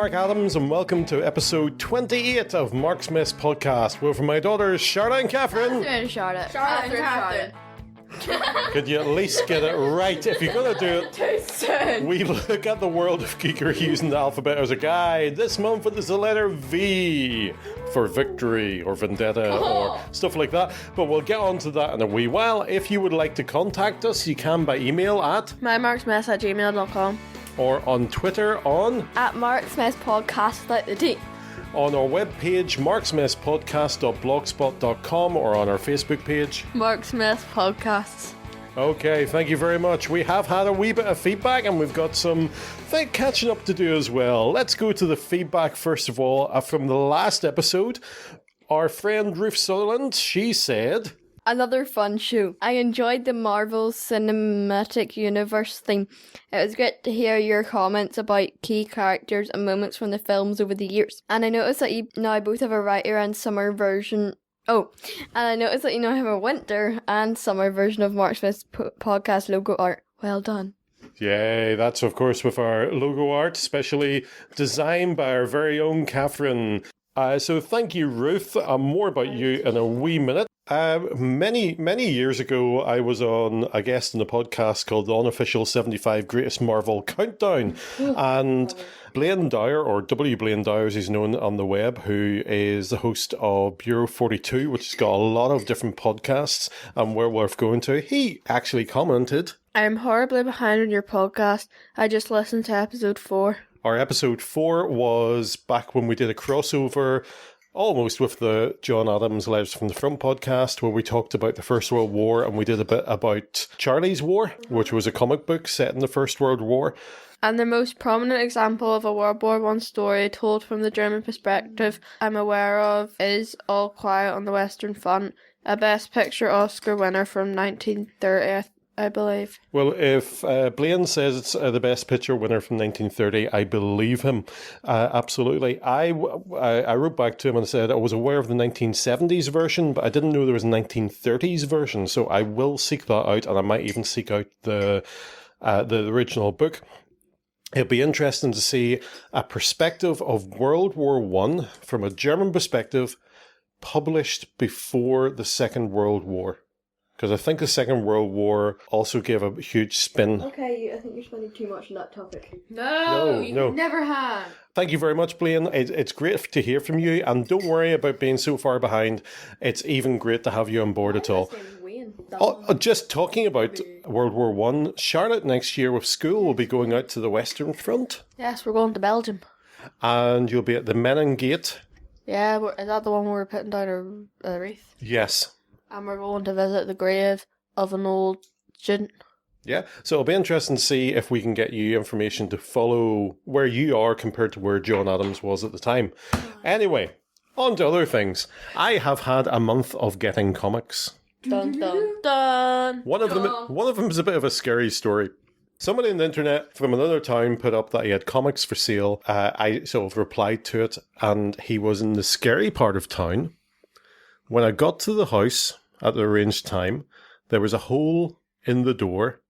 Mark Adams, and welcome to episode 28 of Marksmess Podcast. Well, for my daughters, Charlotte and Catherine. Charlotte. Could you at least get it right? If you're going to do it, Too soon. we look at the world of geekery using the alphabet as a guide. This month it is the letter V for victory or vendetta or stuff like that. But we'll get on to that in a wee while. If you would like to contact us, you can by email at mymarksmess@gmail.com. or on Twitter on @Marksmess Podcast without the T. on our webpage marksmesspodcast.blogspot.com or on our Facebook page. Marksmess Podcasts. Okay, thank you very much. We have had a wee bit of feedback and we've got some catching up to do as well. Let's go to the feedback first of all from the last episode. Our friend Ruth Sutherland, she said, Another fun show. I enjoyed the Marvel Cinematic Universe theme. It was great to hear your comments about key characters and moments from the films over the years. And I noticed that you now both have a writer and summer version. And I noticed that you now have a winter and summer version of Marksmess Podcast logo art. Well done. yay, that's of course with our logo art, specially designed by our very own Catherine. So thank you, Ruth. More about you in a wee minute. Many years ago, I was on a guest in a podcast called The Unofficial 75 Greatest Marvel Countdown. And Blaine Dyer, or W. Blaine Dyer as he's known on the web, who is the host of Bureau 42, which has got a lot of different podcasts and we're worth going to, he actually commented, I'm horribly behind on your podcast. I just listened to episode 4. Our episode 4 was back when we did a crossover almost with the John Adams Lives from the Front podcast, where we talked about the First World War and we did a bit about Charlie's War, which was a comic book set in the First World War. And the most prominent example of a World War I story told from the German perspective I'm aware of is All Quiet on the Western Front, a Best Picture Oscar winner from 1930, I believe. Well, if Blaine says it's the best picture winner from 1930, I believe him. Absolutely. I wrote back to him and said I was aware of the 1970s version, but I didn't know there was a 1930s version. So I will seek that out, and I might even seek out the original book. It'll be interesting to see a perspective of World War I from a German perspective, published before the Second World War. Because I think the Second World War also gave a huge spin. Okay, I think you're spending too much on that topic. No. Never have. Thank you very much, Blaine. It's great to hear from you, and don't worry about being so far behind. It's even great to have you on board at all. Just talking about World War I, Charlotte next year with school will be going out to the Western Front. Yes, we're going to Belgium. And you'll be at the Menin Gate. Yeah, is that the one where we're putting down a wreath? Yes. And we're going to visit the grave of an old student. Yeah, so it'll be interesting to see if we can get you information to follow where you are compared to where John Adams was at the time. Anyway, on to other things. I have had a month of getting comics. Dun dun dun. One of them is a bit of a scary story. Somebody on the internet from another town put up that he had comics for sale. I sort of replied to it, and he was in the scary part of town. When I got to the house at the arranged time, there was a hole in the door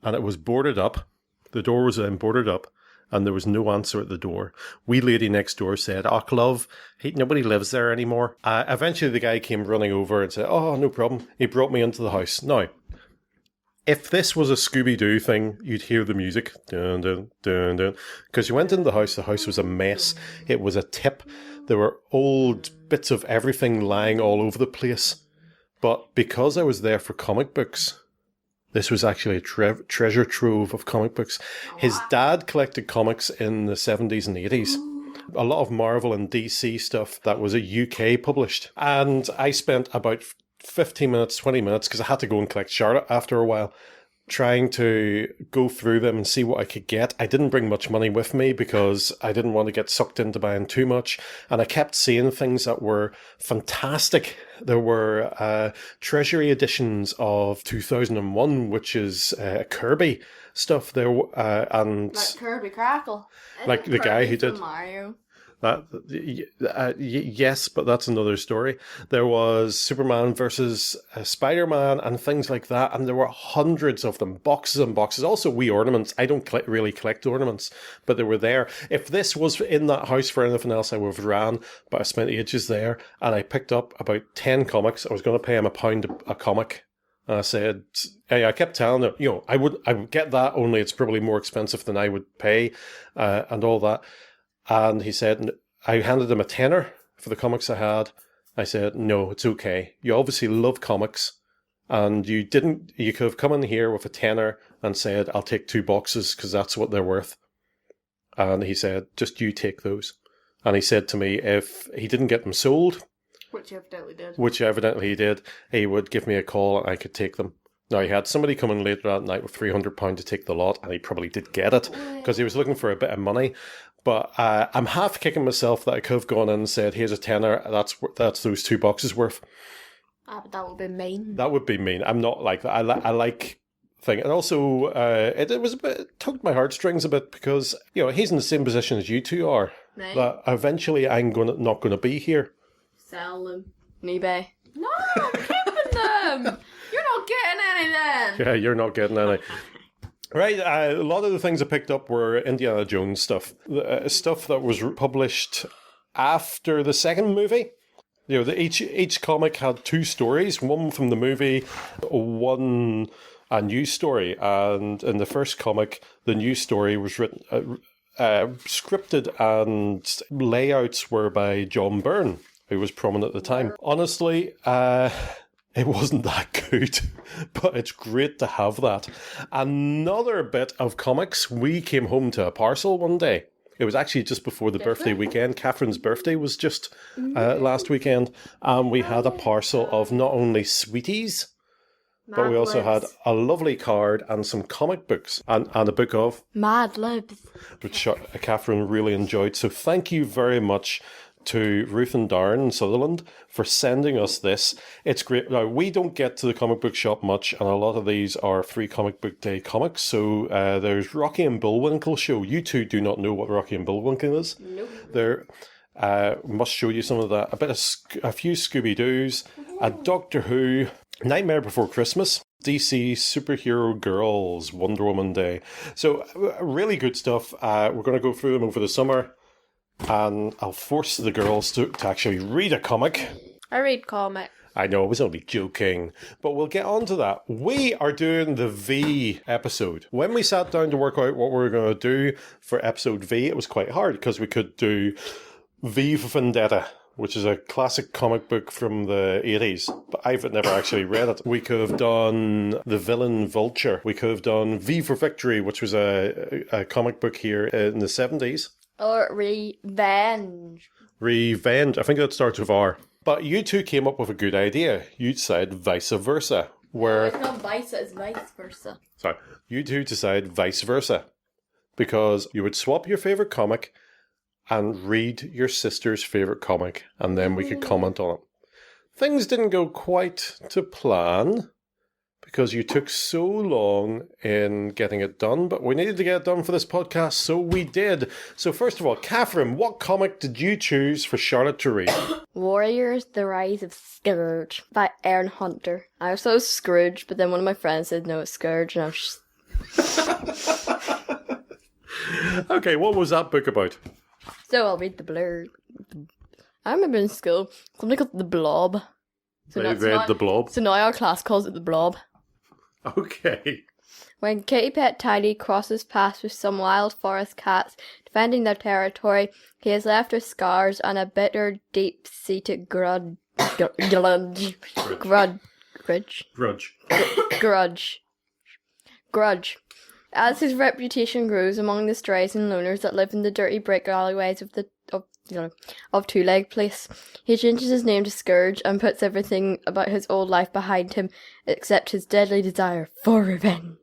and it was boarded up. The door was then boarded up and there was no answer at the door. Wee lady next door said, "Och, love, nobody lives there anymore." Eventually the guy came running over and said, "Oh, no problem." He brought me into the house. Now, if this was a Scooby-Doo thing, you'd hear the music. Dun, dun, dun, dun. Because you went into the house was a mess. It was a tip. There were old bits of everything lying all over the place. But because I was there for comic books, this was actually a treasure trove of comic books. His dad collected comics in the 70s and 80s. A lot of Marvel and DC stuff that was a UK published. And I spent about 15 minutes, 20 minutes, because I had to go and collect Charlotte after a while, trying to go through them and see what I could get. I didn't bring much money with me because I didn't want to get sucked into buying too much. And I kept seeing things that were fantastic. There were treasury editions of 2001, which is Kirby stuff there. And like Kirby Crackle. like the guy who did Mario. Yes, but that's another story. There was Superman versus Spider-Man and things like that, and there were hundreds of them, boxes and boxes. Also, wee ornaments. I don't really collect ornaments, but they were there. If this was in that house for anything else, I would have ran, but I spent ages there, and I picked up about 10 comics. I was going to pay him £1 a comic. And I said, hey, I kept telling him, I would get that, only it's probably more expensive than I would pay, and all that. And he said, I handed him a tenner for the comics I had. I said, no, it's okay. You obviously love comics, and you could have come in here with a tenner and said, I'll take 2 boxes because that's what they're worth. And he said, just you take those. And he said to me, if he didn't get them sold, which evidently he did, he would give me a call and I could take them. Now, he had somebody come in later that night with £300 to take the lot, and he probably did get it because he was looking for a bit of money. But I'm half kicking myself that I could have gone in and said, here's a tenner, that's those 2 boxes worth. But that would be mean. That would be mean. I'm not like that. I like thing. And also, it tugged my heartstrings a bit because, he's in the same position as you two are. Right. That eventually I'm not going to be here. Sell them on eBay. No, I'm keeping them. You're not getting any then. Yeah, you're not getting any. Right, a lot of the things I picked up were Indiana Jones stuff. Stuff that was published after the second movie. Each comic had 2 stories, one from the movie, one a news story. And in the first comic, the news story was written, scripted, and layouts were by John Byrne, who was prominent at the time. Honestly, it wasn't that good, but it's great to have that. Another bit of comics, we came home to a parcel one day. It was actually just before the birthday weekend. Catherine's birthday was just last weekend. And we had a parcel of not only sweeties, but we also had a lovely card and some comic books and a book of Mad Libs, which Catherine really enjoyed. So thank you very much to Ruth and Darren in Sutherland for sending us this. It's great. Now, we don't get to the comic book shop much, and a lot of these are free comic book day comics. So there's Rocky and Bullwinkle show. You two do not know what Rocky and Bullwinkle is. Nope. There must show you some of that. A few Scooby-Doos, a Doctor Who, Nightmare Before Christmas, DC Superhero Girls, Wonder Woman Day. So really good stuff. We're going to go through them over the summer. And I'll force the girls to actually read a comic. I read comic. I know, I was only joking. But we'll get on to that. We are doing the V episode. When we sat down to work out what we were going to do for episode V, it was quite hard because we could do V for Vendetta, which is a classic comic book from the 80s. But I've never actually read it. We could have done The Villain Vulture. We could have done V for Victory, which was a comic book here in the 70s. Or Revenge. Revenge. I think that starts with R. But you two came up with a good idea. You said vice versa. Where it's not vice, it's vice versa. Sorry. You two decided vice versa. Because you would swap your favourite comic and read your sister's favourite comic. And then we could comment on it. Things didn't go quite to plan. Because you took so long in getting it done, but we needed to get it done for this podcast, so we did. So first of all, Catherine, what comic did you choose for Charlotte to read? Warriors, The Rise of Scourge by Aaron Hunter. I was so Scrooge, but then one of my friends said no, it's Scourge, and I was just... Okay, what was that book about? So I'll read the blurb. I remember in school, something called The Blob. So they read The Blob? So now our class calls it The Blob. Okay. When Kitty Pet Tidy crosses paths with some wild forest cats defending their territory, he has left with scars and a bitter, deep-seated grudge. As his reputation grows among the strays and loners that live in the dirty brick alleyways of Two Leg Place, he changes his name to Scourge and puts everything about his old life behind him except his deadly desire for revenge.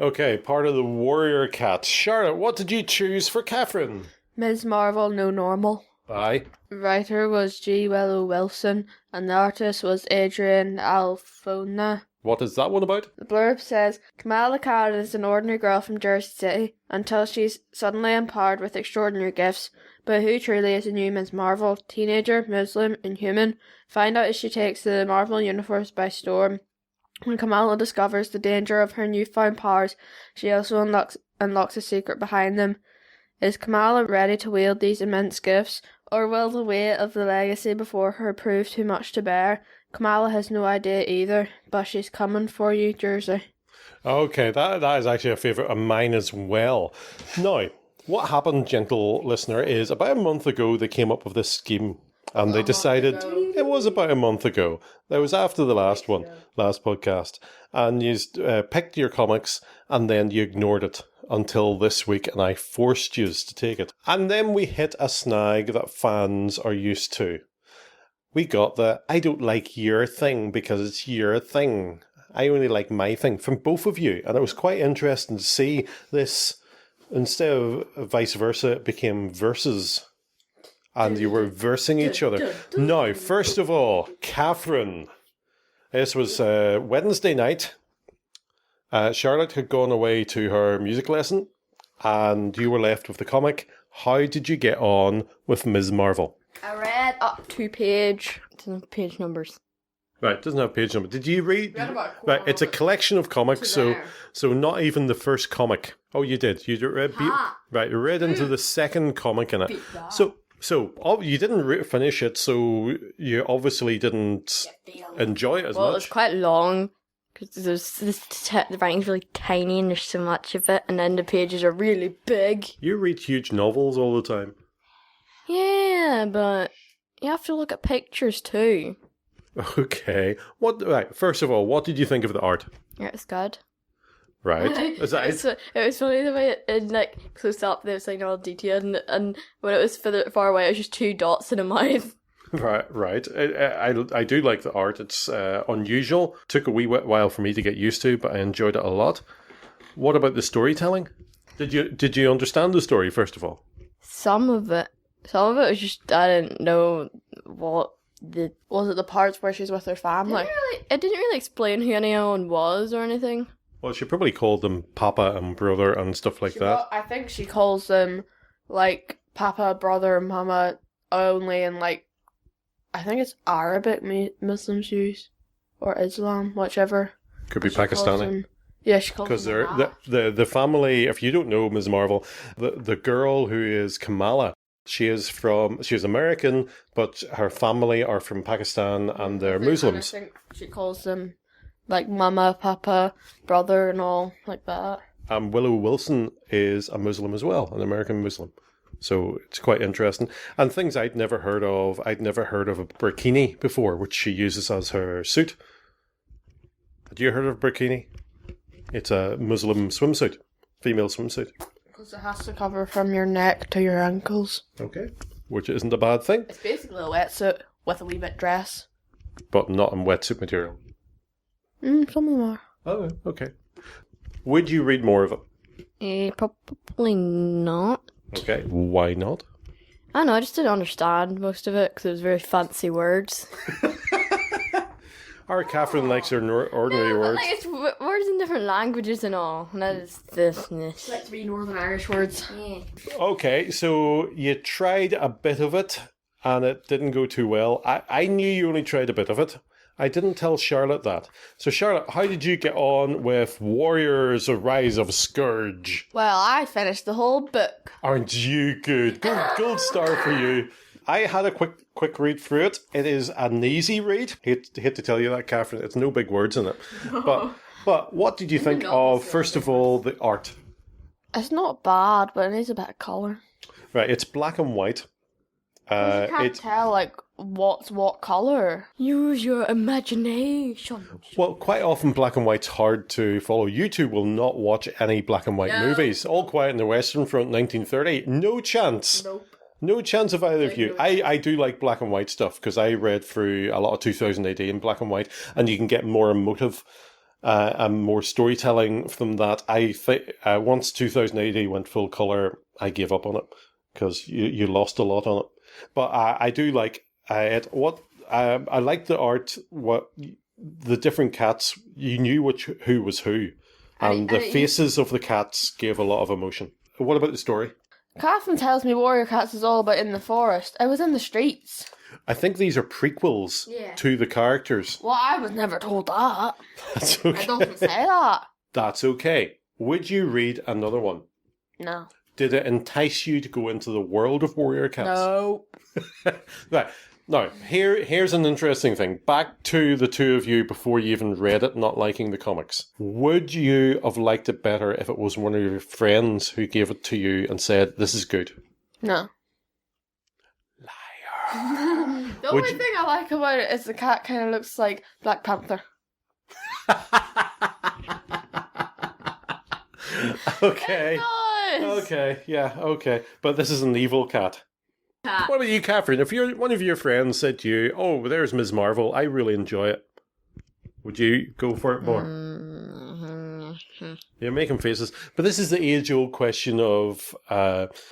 Okay, part of the Warrior Cats. Charlotte, what did you choose for Catherine? Ms. Marvel, No Normal. Bye. The writer was G. Willow Wilson, and the artist was Adrian Alphona. What is that one about? The blurb says, Kamala Khan is an ordinary girl from Jersey City until she's suddenly empowered with extraordinary gifts. But who truly is a new Ms. Marvel? Teenager, Muslim, Inhuman? Find out as she takes the Marvel universe by storm. When Kamala discovers the danger of her newfound powers, she also unlocks a secret behind them. Is Kamala ready to wield these immense gifts, or will the weight of the legacy before her prove too much to bear? Kamala has no idea either, but she's coming for you, Jersey. Okay, that is actually a favourite of mine as well. Now, what happened, gentle listener, is about a month ago they came up with this scheme and they decided it was about a month ago. That was after the last podcast. And you picked your comics and then you ignored it until this week and I forced you to take it. And then we hit a snag that fans are used to. We got the I don't like your thing because it's your thing. I only like my thing from both of you. And it was quite interesting to see this. Instead of vice versa, it became verses. And you were versing each other. Now, first of all, Catherine. This was Wednesday night. Charlotte had gone away to her music lesson. And you were left with the comic. How did you get on with Ms. Marvel? I read up to page. It doesn't have page numbers. Right, it doesn't have page number. Did you read? Right, it's a collection of comics, so not even the first comic. Oh, you did. You read. Right, you read into the second comic in it. So you didn't finish it, so you obviously didn't enjoy it as much. Well, it was quite long because the writing's really tiny and there's so much of it, and then the pages are really big. You read huge novels all the time. Yeah, but you have to look at pictures too. Okay. Right. First of all, what did you think of the art? Yeah, it's good. Right. Is that it was funny the way it like close up there was like all detailed and when it was far away it was just two dots in a mouth. Right. I do like the art. It's unusual. Took a wee while for me to get used to, but I enjoyed it a lot. What about the storytelling? Did you understand the story first of all? Some of it was just I didn't know what Was it the parts where she's with her family? It didn't really explain who anyone was or anything. Well, she probably called them Papa and Brother and stuff like that. I think she calls them, like, Papa, Brother, Mama only, and, like, I think it's Arabic Muslims use, or Islam, whichever. Could be Pakistani. Yeah, she calls them because the family, if you don't know Ms. Marvel, the girl who is Kamala, she is American, but her family are from Pakistan and they're Muslims. I think she calls them like Mama, Papa, Brother and all like that. Willow Wilson is a Muslim as well, an American Muslim. So it's quite interesting. And things I'd never heard of. I'd never heard of a burkini before, which she uses as her suit. Had you heard of a burkini? It's a Muslim swimsuit, female swimsuit. Because it has to cover from your neck to your ankles. Okay. Which isn't a bad thing. It's basically a wetsuit with a wee bit dress. But not in wetsuit material. Some of them are. Oh, okay. Would you read more of it? Probably not. Okay, why not? I don't know, I just didn't understand most of it because it was very fancy words. Our Catherine likes her ordinary words. Like it's words in different languages and all. And that is this. Like 3 Northern Irish words. Yeah. Okay, so you tried a bit of it and it didn't go too well. I knew you only tried a bit of it. I didn't tell Charlotte that. So Charlotte, how did you get on with Warriors: Rise of Scourge? Well, I finished the whole book. Aren't you good? Gold star for you. I had a quick read through it. It is an easy read. Hate to tell you that, Catherine. It's no big words in it. But what did you think of, first of all, the art? It's not bad, but it needs a bit of colour. Right, it's black and white. You can't tell, like, what's what colour. Use your imagination. Well, quite often black and white's hard to follow. You two will not watch any black and white movies. All Quiet on the Western Front, 1930. No chance. Nope. No chance of either of you. I do like black and white stuff because I read through a lot of 2000 AD in black and white, and you can get more emotive and more storytelling from that. I think once 2000 AD went full colour, I gave up on it because you lost a lot on it. But I do like it. I like the art. What the different cats, you knew who was who. And the faces of the cats gave a lot of emotion. What about the story? Catherine tells me Warrior Cats is all about in the forest. I was in the streets. I think these are prequels to the characters. Well, I was never told that. That's okay. It doesn't say that. That's okay. Would you read another one? No. Did it entice you to go into the world of Warrior Cats? No. Right. Now, here's an interesting thing. Back to the two of you before you even read it, not liking the comics. Would you have liked it better if it was one of your friends who gave it to you and said, this is good? No. Liar. The only thing I like about it is the cat kind of looks like Black Panther. Okay. It does. Okay, yeah, okay. But this is an evil cat. What about you, Catherine? If one of your friends said to you, oh, there's Ms. Marvel, I really enjoy it, would you go for it more? Mm-hmm. You're making faces. But this is the age-old question of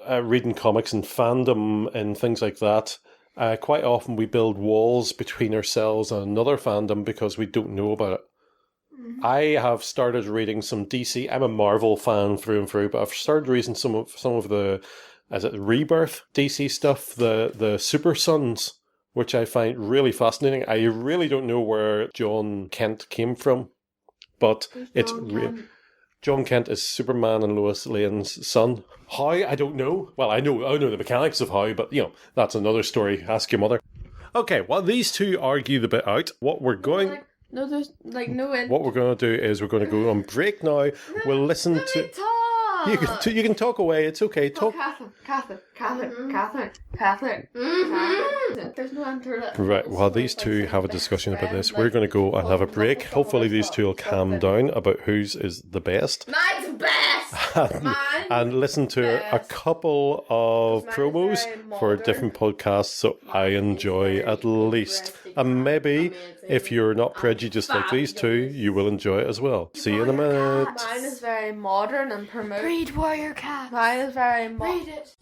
reading comics and fandom and things like that. Quite often we build walls between ourselves and another fandom because we don't know about it. Mm-hmm. I have started reading some DC. I'm a Marvel fan through and through, but I've started reading some of the Rebirth DC stuff, the Super Sons, which I find really fascinating. I really don't know where John Kent came from, but it's real. John Kent is Superman and Lois Lane's son. How? I don't know. Well, I know the mechanics of how, but that's another story. Ask your mother. Okay, well, these two argue the bit out. What we're going to do is we're going to go on break now. We'll listen to. You can talk away. It's okay. Talk. Catherine. There's no answer to that. Right. While these two have a discussion about this, we're going to go and have a break. Hopefully, these two will calm down about whose is the best. Mine's best. And listen to a couple of promos for different podcasts, so I enjoy at least. And maybe if you're not prejudiced like these two, you will enjoy it as well. See you in a minute. Mine is very modern and promote. Read Warrior Cats. Mine is very modern. Read it.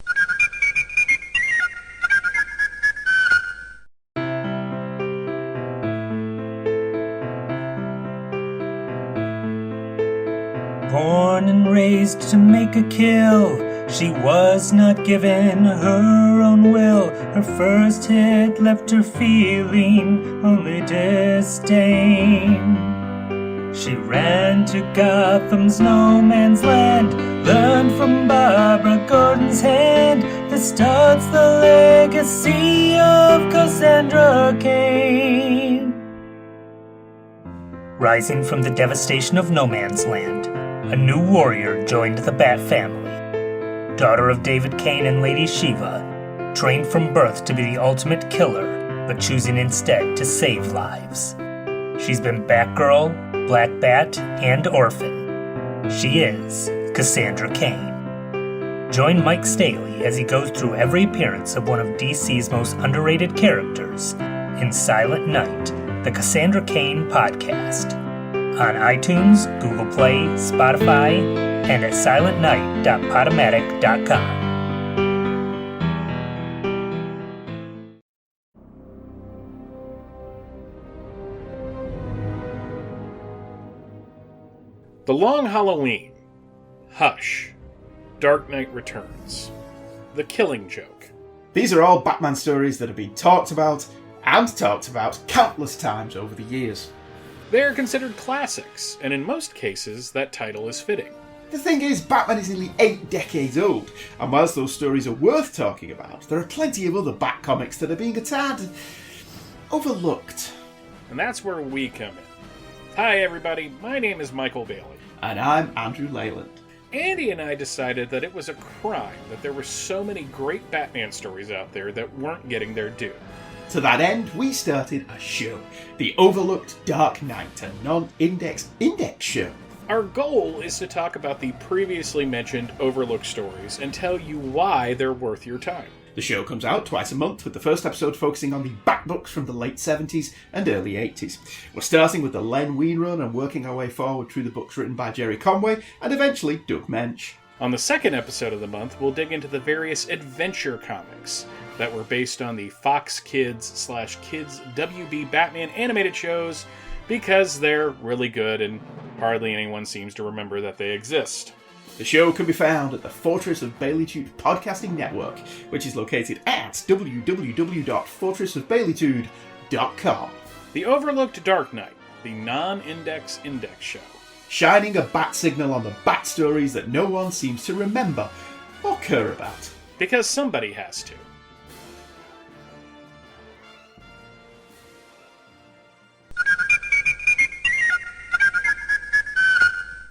Born and raised to make a kill, she was not given her own will. Her first hit left her feeling only disdain. She ran to Gotham's no man's land, learned from Barbara Gordon's hand that starts the legacy of Cassandra Cain. Rising from the devastation of no man's land, a new warrior joined the Bat family. Daughter of David Kane and Lady Shiva, trained from birth to be the ultimate killer, but choosing instead to save lives. She's been Batgirl, Black Bat, and Orphan. She is Cassandra Cain. Join Mike Staley as he goes through every appearance of one of DC's most underrated characters in Silent Night, the Cassandra Cain Podcast. On iTunes, Google Play, Spotify, and at silentnight.podomatic.com. The Long Halloween, Hush, Dark Knight Returns, The Killing Joke. These are all Batman stories that have been talked about countless times over the years. They are considered classics, and in most cases, that title is fitting. The thing is, Batman is nearly 8 decades old, and whilst those stories are worth talking about, there are plenty of other Bat comics that are being a tad overlooked. And that's where we come in. Hi everybody, my name is Michael Bailey. And I'm Andrew Leyland. Andy and I decided that it was a crime that there were so many great Batman stories out there that weren't getting their due. To that end, we started a show, the Overlooked Dark Knight, a non-index show. Our goal is to talk about the previously mentioned overlooked stories and tell you why they're worth your time. The show comes out twice a month, with the first episode focusing on the Bat books from the late 70s and early 80s. We're starting with the Len Wein run and working our way forward through the books written by Jerry Conway and eventually Doug Mensch. On the second episode of the month, we'll dig into the various adventure comics that were based on the Fox Kids / Kids WB Batman animated shows because they're really good and hardly anyone seems to remember that they exist. The show can be found at the Fortress of Baileytude Podcasting Network, which is located at www.fortressofbaileytude.com. The Overlooked Dark Knight, the non-index show. Shining a bat signal on the bat stories that no one seems to remember or care about. Because somebody has to.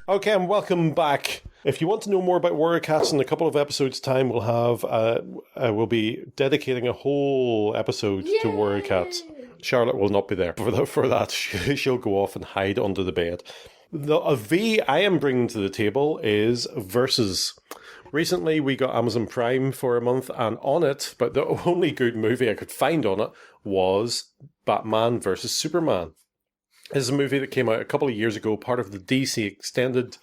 Okay, and welcome back. If you want to know more about Warrior Cats, in a couple of episodes' time, we'll be dedicating a whole episode to Warrior Cats. Charlotte will not be there for that. She'll go off and hide under the bed. A V I am bringing to the table is Versus. Recently, we got Amazon Prime for a month, and on it, but the only good movie I could find on it was Batman vs. Superman. This is a movie that came out a couple of years ago, part of the DC extended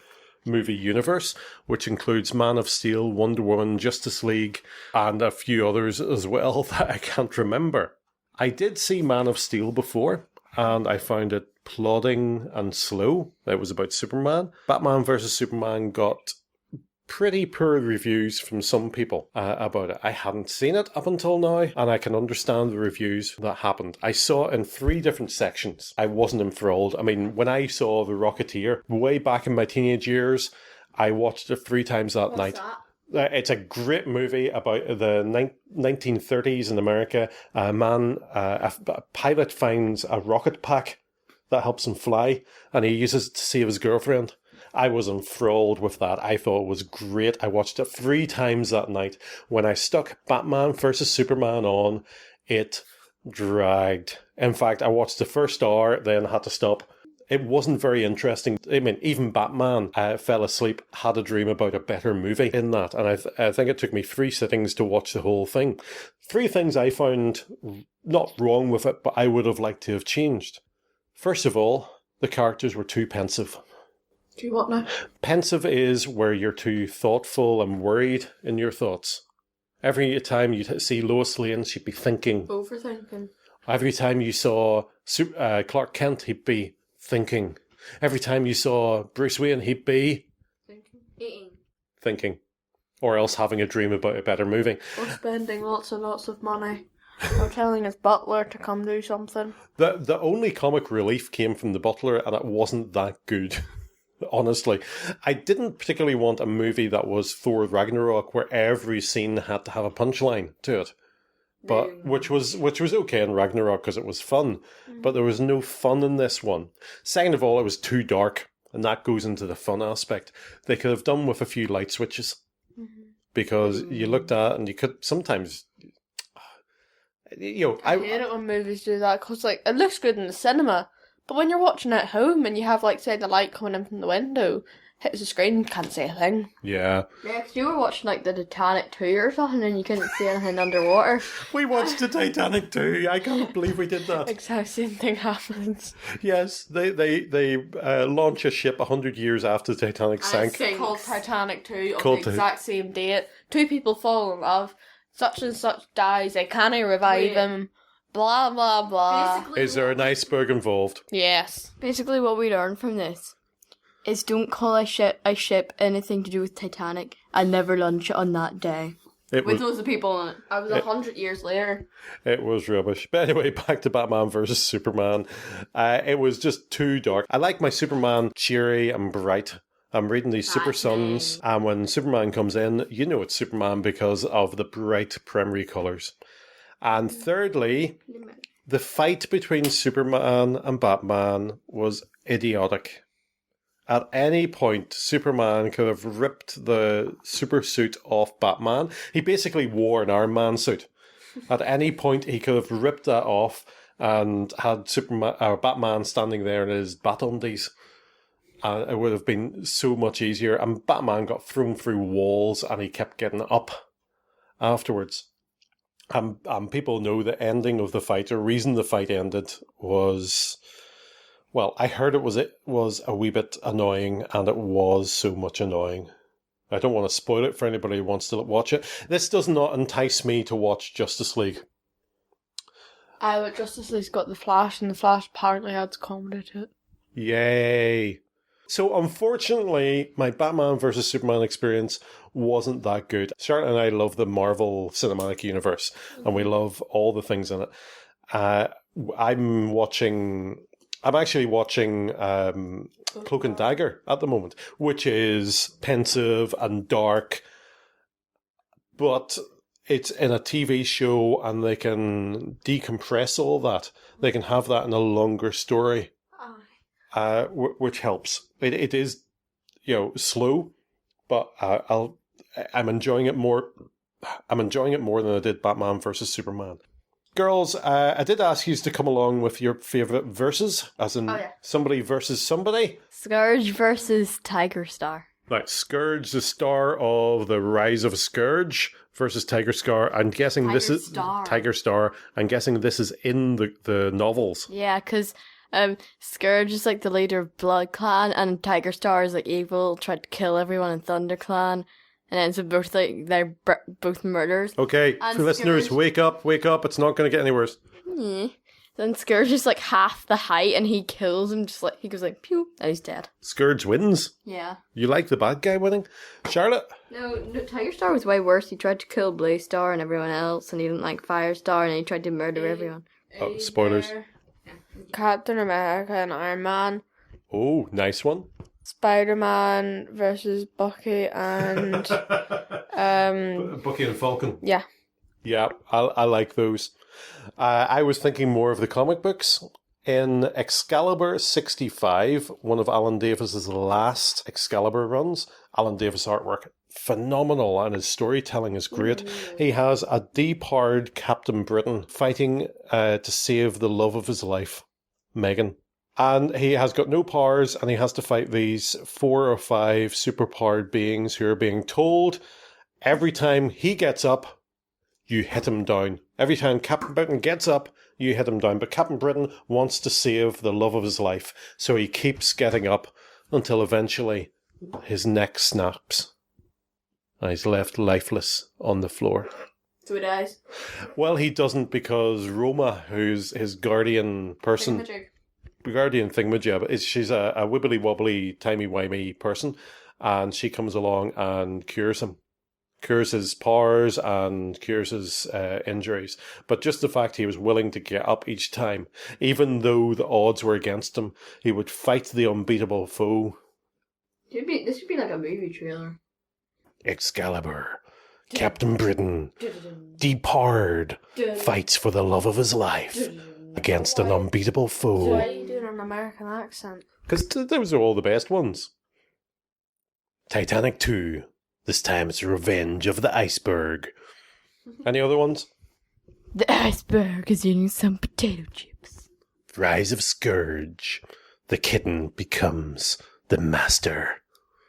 movie universe, which includes Man of Steel, Wonder Woman, Justice League, and a few others as well that I can't remember. I did see Man of Steel before, and I found it plodding and slow. It was about Superman. Batman vs. Superman got pretty poor reviews from some people about it. I hadn't seen it up until now, and I can understand the reviews that happened. I saw it in 3 different sections. I wasn't enthralled. I mean, when I saw The Rocketeer way back in my teenage years, I watched it 3 times that night. It's a great movie about the 1930s in America. A pilot finds a rocket pack that helps him fly, and he uses it to save his girlfriend. I was enthralled with that. I thought it was great. I watched it 3 times that night. When I stuck Batman vs. Superman on, it dragged. In fact, I watched the first hour, then had to stop. It wasn't very interesting. I mean, even Batman fell asleep, had a dream about a better movie in that. And I think it took me 3 sittings to watch the whole thing. 3 things I found not wrong with it, but I would have liked to have changed. First of all, the characters were too pensive. Do you what now? Pensive is where you're too thoughtful and worried in your thoughts. Every time you see Lois Lane, she'd be thinking. Overthinking. Every time you saw Clark Kent, he'd be thinking. Every time you saw Bruce Wayne, he'd be thinking. Or else having a dream about a better movie. Or spending lots and lots of money. Or telling his butler to come do something. The only comic relief came from the butler, and it wasn't that good. Honestly, I didn't particularly want a movie that was Thor Ragnarok where every scene had to have a punchline to it, but which was okay in Ragnarok because it was fun, but there was no fun in this one. Second of all, it was too dark, and that goes into the fun aspect. They could have done with a few light switches, because you looked at it and you could sometimes. I hate it when movies do that because it looks good in the cinema. But when you're watching at home and you have, say, the light coming in from the window, hits the screen, you can't see a thing. Yeah. Yeah, because you were watching, the Titanic 2 or something and you couldn't see anything underwater. We watched the Titanic too. I can't believe we did that. Exact same thing happens. Yes, they launch a ship 100 years after the Titanic sank. It's called Titanic 2 on the exact same date. 2 people fall in love. Such and such dies. They can't revive him. Blah, blah, blah. Is there an iceberg involved? Yes. Basically, what we learned from this is don't call a ship anything to do with Titanic and never launch it on that day. With loads of people in it. I was 100 years later. It was rubbish. But anyway, back to Batman versus Superman. It was just too dark. I like my Superman cheery and bright. I'm reading these Super Sons, and when Superman comes in, you know it's Superman because of the bright primary colours. And thirdly, the fight between Superman and Batman was idiotic. At any point, Superman could have ripped the super suit off Batman. He basically wore an Iron Man suit. At any point, he could have ripped that off and had Batman standing there in his bat-undies. It would have been so much easier. And Batman got thrown through walls and he kept getting up afterwards. And people know the ending of the fight, or reason the fight ended was, well, I heard it was a wee bit annoying, and it was so much annoying. I don't want to spoil it for anybody who wants to watch it. This does not entice me to watch Justice League. But Justice League's got the Flash, and the Flash apparently adds comedy to it. Yay. So unfortunately, my Batman vs. Superman experience wasn't that good. Charlotte and I love the Marvel Cinematic Universe, and we love all the things in it. I'm actually watching Cloak and Dagger at the moment, which is pensive and dark, but it's in a TV show, and they can decompress all that. They can have that in a longer story, which helps. It is, slow, but I'm enjoying it more. I'm enjoying it more than I did Batman versus Superman. Girls, I did ask you to come along with your favourite verses, as in somebody versus somebody. Scourge versus Tiger Star. Right, Scourge, the star of the Rise of Scourge, versus Tiger Star. I'm guessing this is Tiger Star. I'm guessing this is in the novels. Yeah, because Scourge is like the leader of Blood Clan, and Tiger Star is like evil, tried to kill everyone in Thunder Clan. And then so both they're both murders. Okay, and listeners, Scourge, wake up! It's not going to get any worse. Yeah. Then Scourge is like half the height, and he kills him. Just like he goes like pew, and he's dead. Scourge wins. Yeah. You like the bad guy winning, Charlotte? No, Tiger Star was way worse. He tried to kill Blue Star and everyone else, and he didn't like Firestar, and he tried to murder everyone. Oh, spoilers. Captain America and Iron Man. Oh, nice one. Spider-Man versus Bucky and Bucky and Falcon. Yeah. Yeah, I like those. I was thinking more of the comic books. In Excalibur 65, one of Alan Davis's last Excalibur runs, Alan Davis artwork, phenomenal, and his storytelling is great. He has a deep-hard Captain Britain fighting to save the love of his life, Megan. And he has got no powers, and he has to fight these 4 or 5 superpowered beings who are being told every time he gets up, you hit him down. Every time Captain Britain gets up, you hit him down. But Captain Britain wants to save the love of his life, so he keeps getting up until eventually his neck snaps. And he's left lifeless on the floor. So he dies. Well, he doesn't, because Roma, who's his guardian person... Guardian thingamajig, she's a wibbly wobbly, timey wimey person, and she comes along and cures him, cures his powers and cures his injuries. But just the fact he was willing to get up each time, even though the odds were against him, he would fight the unbeatable foe. This should be like a movie trailer. Excalibur, Captain Britain, deep-hard, fights for the love of his life against an unbeatable foe. Why are you doing an American accent? Because those are all the best ones. Titanic 2. This time it's Revenge of the Iceberg. Any other ones? The iceberg is eating some potato chips. Rise of Scourge. The kitten becomes the master.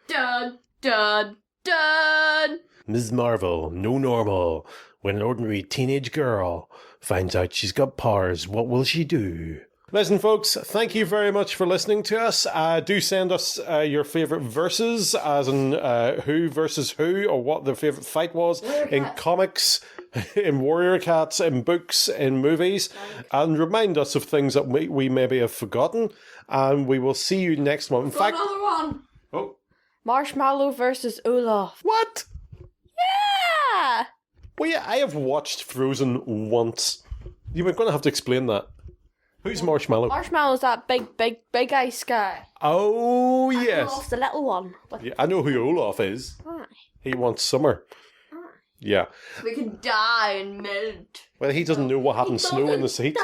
Dun, dun, dun! Ms. Marvel, no normal. When an ordinary teenage girl finds out she's got powers, what will she do? Listen, folks, thank you very much for listening to us. Do send us your favourite verses, as in who versus who, or what their favourite fight was in comics, in Warrior Cats, in books, in movies, and remind us of things that we maybe have forgotten. And we will see you next month. In fact, Another one! Oh, Marshmallow versus Olaf. what? Yeah! Well, yeah, I have watched Frozen once. You were going to have to explain that. Who's Marshmallow? Marshmallow's that big ice guy. Oh, yes. Olaf's the little one. Yeah, I know who Olaf is. Aye. He wants summer. Yeah. We could die and melt. Well, he doesn't know what happens snow in the heat.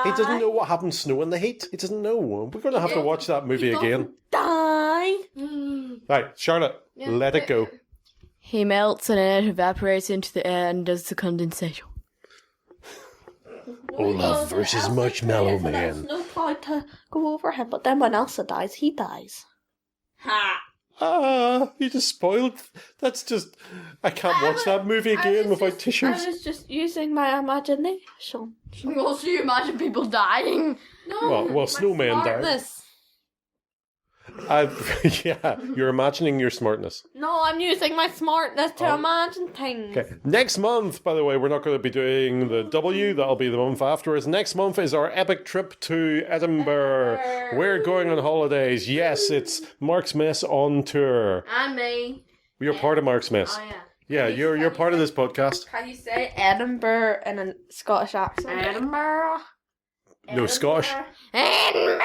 He doesn't know what happens snow in the heat. He doesn't know. We're going to have to watch that movie again. Die! Right, Charlotte, let it go. He melts and then it evaporates into the air and does the condensation. Olaf versus Marshmallow Man. No point to go over him, but then when Elsa dies, he dies. Ha! Ah, you just spoiled. That's just... I can't watch that movie again without tissues. I was just using my imagination. Also, you imagine people dying? No, Well, snowman died. smartness. Yeah, you're imagining your smartness. No, I'm using my smartness to imagine things. Okay. Next month, by the way, we're not going to be doing the W. That'll be the month afterwards. Next month is our epic trip to Edinburgh. We're going on holidays. Yes, it's Marksmess on tour. And me. You're part of Marksmess. Oh, yeah. Yeah, you're part of this podcast. Can you say Edinburgh in a Scottish accent? Edinburgh. No, Scottish. Edinburgh.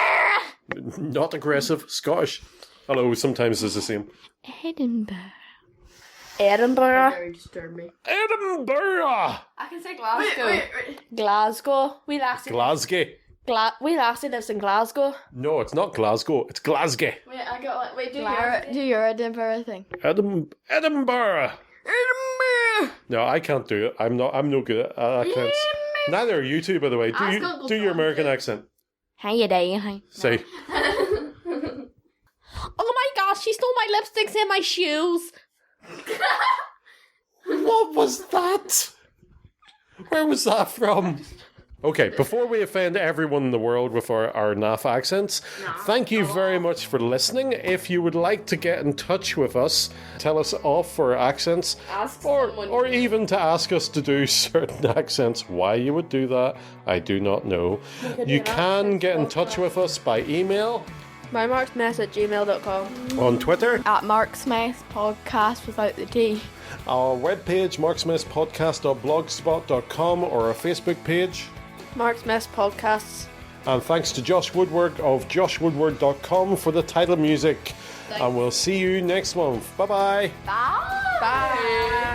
Not aggressive. Scottish. Hello, sometimes it's the same. Edinburgh. Edinburgh. Very disturb me. Edinburgh! I can say Glasgow. Glasgow. We last Glasgow. lives in Glasgow. No, it's not Glasgow. It's Glasgow. Wait, I got like, wait, Do your Edinburgh thing. Edinburgh. Edinburgh. No, I can't do it. I'm no good at accents. Neither are you two, by the way. Do your American accent. How you doing? Say. Oh my gosh, she stole my lipsticks and my shoes. What was that? Where was that from? Okay, before we offend everyone in the world with our naff accents, thank you very much for listening. If you would like to get in touch with us, tell us off for accents, or even to ask us to do certain accents, why you would do that, I do not know. You can get in touch with us by email, My marksmess@gmail.com. on Twitter, At Marksmess Podcast without the T. our webpage, marksmesspodcast.blogspot.com, or our Facebook page. Marksmess Podcasts. And thanks to Josh Woodward of joshwoodward.com for the title music. And we'll see you next month. Bye-bye. Bye. Bye.